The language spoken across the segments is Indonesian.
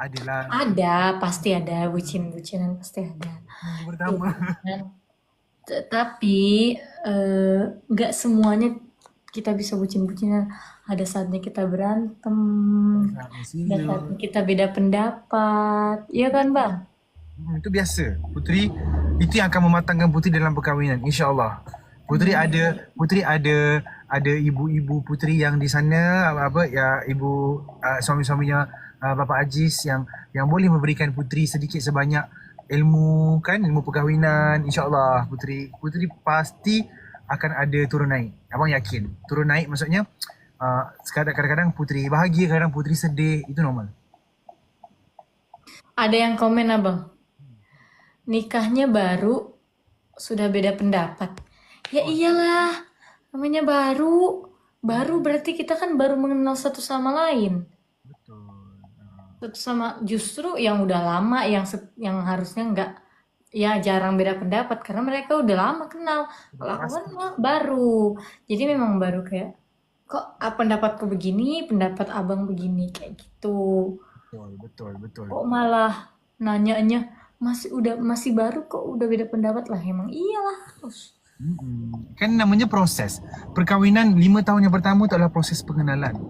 Adalah Ada, pasti ada. Bucin-bucinan pasti ada. minggu pertama. Cuman, tapi nggak semuanya kita bisa bucin-bucinan. Ada saatnya kita berantem, Saatnya ada silut. saatnya kita beda pendapat. Iya kan, Bang? Itu biasa. Putri, itu yang akan mematangkan Putri dalam perkahwinan, insya-Allah. Putri ada ibu-ibu Putri yang di sana apa ya ibu suami-suaminya Bapa Aziz yang boleh memberikan Putri sedikit sebanyak ilmu kan, ilmu perkahwinan, insya-Allah. Putri pasti akan ada turun naik. Abang yakin. Turun naik maksudnya kadang-kadang Putri bahagia, kadang Putri sedih, itu normal. Ada yang komen, Abang. Nikahnya baru, sudah beda pendapat. Ya Oh, iyalah, namanya baru. Baru berarti kita kan baru mengenal satu sama lain. betul. Satu sama justru yang udah lama yang harusnya nggak ya jarang beda pendapat karena mereka udah lama kenal. Sudah Kalau aku kan pasti. mah baru. Jadi memang baru kayak kok pendapatku begini, pendapat abang begini kayak gitu. Betul, betul, betul. Kok malah nanyanya masih baru kok udah beda pendapat lah emang iyalah. Kan namanya proses. Perkahwinan 5 tahun yang pertama itu adalah proses pengenalan.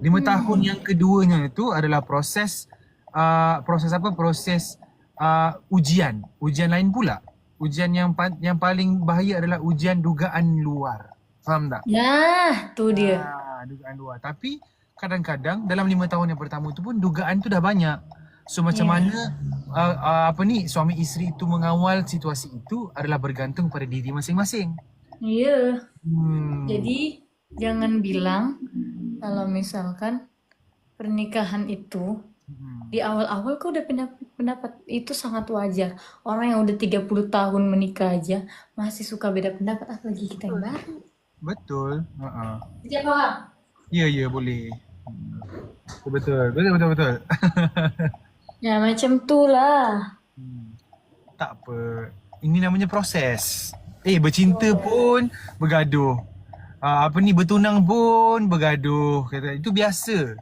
5 tahun yang keduanya itu adalah proses apa? Proses ujian. Ujian lain pula. Ujian yang paling bahaya adalah ujian dugaan luar. Faham tak? Ya, tuh dia. Dugaan luar. Tapi kadang-kadang dalam 5 tahun yang pertama itu pun dugaan tu dah banyak. So macam Iya. mana apa ni suami isteri itu mengawal situasi itu adalah bergantung pada diri masing-masing. Iya. Hmm. Jadi jangan bilang kalau misalkan pernikahan itu di awal-awal kok udah pendapat itu sangat wajar. Orang yang udah 30 tahun menikah aja masih suka beda pendapat apalagi kita yang baru. Betul. Siap, Bang? Ya, ya boleh. Betul, betul, betul, betul. Ya macam tuh lah. Tak apa. Ini namanya proses. Bercinta pun bergaduh. Apa ni bertunang pun bergaduh. Kata itu biasa.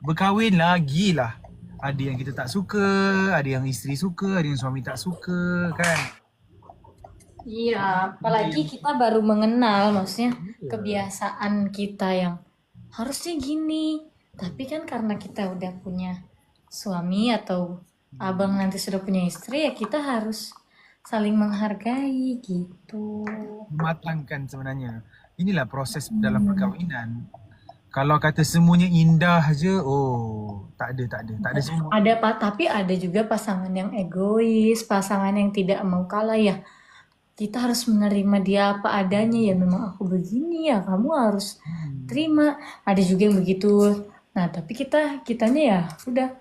Berkahwin lagi lah. Ada yang kita tak suka, ada yang isteri suka, ada yang suami tak suka, kan? Iya, Benda apalagi yang kita baru mengenal, maksudnya kebiasaan kita yang harusnya gini. Tapi kan karena kita udah punya suami atau abang nanti sudah punya istri, ya kita harus saling menghargai gitu. mematangkan sebenarnya. Inilah proses dalam perkahwinan. Kalau kata semuanya indah je, oh tak ada, tak ada, tak ada semua. Ada pak, tapi ada juga pasangan yang egois, pasangan yang tidak mau kalah ya. Kita harus menerima dia apa adanya ya. Memang aku begini ya, kamu harus terima. Ada juga yang begitu. Nah, tapi kitanya ya udah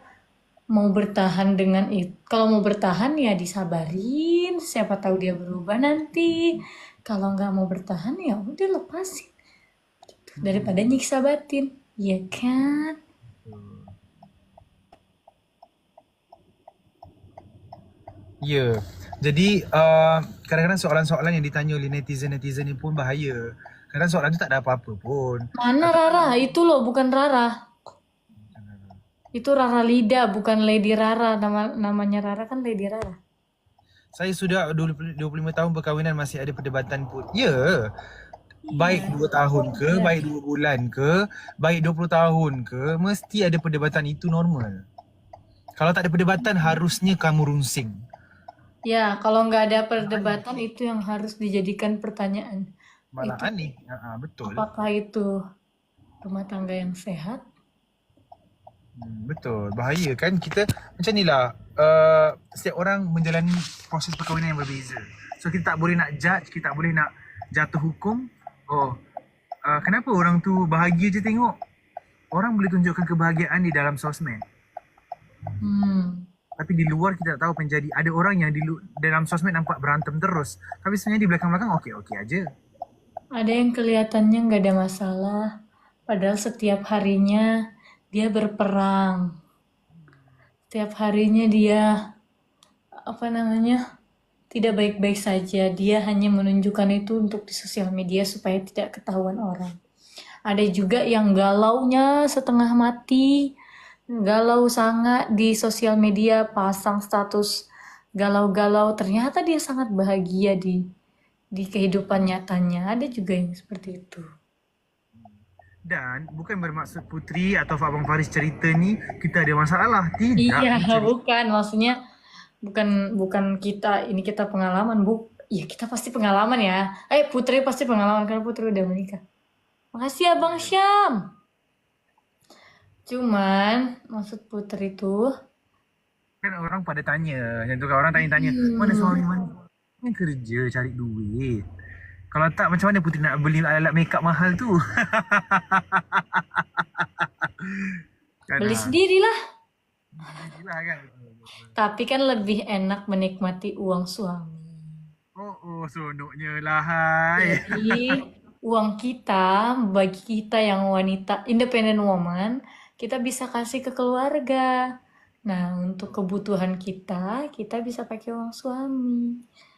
mau bertahan dengan itu. Kalau mau bertahan ya disabarin. Siapa tahu dia berubah nanti. Kalau nggak mau bertahan ya udah lepasin daripada nyiksa batin. Ya kan? Ya, jadi kadang-kadang soalan-soalan yang ditanya oleh netizen-netizen ni pun bahaya. Kadang soalan tu tak ada apa-apa pun. Mana Rara? Itu loh, bukan Rara. Itu Rara Lida, bukan Lady Rara. Namanya Rara kan Lady Rara. Saya sudah 25 tahun berkahwinan masih ada perdebatan pun. Ya, baik Iya, 2 tahun ke, wajar. baik 2 bulan ke, baik 20 tahun ke, mesti ada perdebatan, itu normal. Kalau tak ada perdebatan harusnya kamu rungsing. Ya, kalau nggak ada perdebatan itu yang harus dijadikan pertanyaan. Malah Itu aneh. Betul. apakah itu rumah tangga yang sehat? Betul, bahaya kan kita macam ni lah. Setiap orang menjalani proses perkahwinan yang berbeza. So kita tak boleh nak judge, kita tak boleh nak jatuh hukum. Oh, kenapa orang tu bahagia je tengok? Orang boleh tunjukkan kebahagiaan di dalam sosmed. Hmm. Tapi di luar kita tak tahu apa yang jadi. Ada orang yang dalam sosmed nampak berantem terus. Tapi sebenarnya di belakang-belakang okey-okey aja. Ada yang kelihatannya nggak ada masalah, padahal setiap harinya dia berperang. Setiap harinya dia apa namanya tidak baik-baik saja. Dia hanya menunjukkan itu untuk di sosial media supaya tidak ketahuan orang. Ada juga yang galaunya setengah mati, galau sangat di sosial media, pasang status galau-galau, ternyata dia sangat bahagia di kehidupan nyatanya. Ada juga yang seperti itu. Dan bukan bermaksud Putri atau Abang Faris cerita ni kita ada masalah. Tidak, Iya, ni cerita. bukan maksudnya, bukan bukan kita, ini kita pengalaman, ya kita pasti pengalaman ya. Putri pasti pengalaman karena Putri udah menikah. Makasih ya Bang Syam. Cuman maksud Putri tuh, Kan orang pada tanya, macam tu kan orang tanya-tanya, mana suami mana? Ni kerja cari duit. Kalau tak macam mana Putri nak beli alat makeup mahal tu? Kan beli sendirilah. Itulah kan. Tapi kan lebih enak menikmati uang suami. Oh, seronoknya lah hai. Jadi uang kita, bagi kita yang wanita independent woman, kita bisa kasih ke keluarga. Nah, untuk kebutuhan kita, kita bisa pakai uang suami.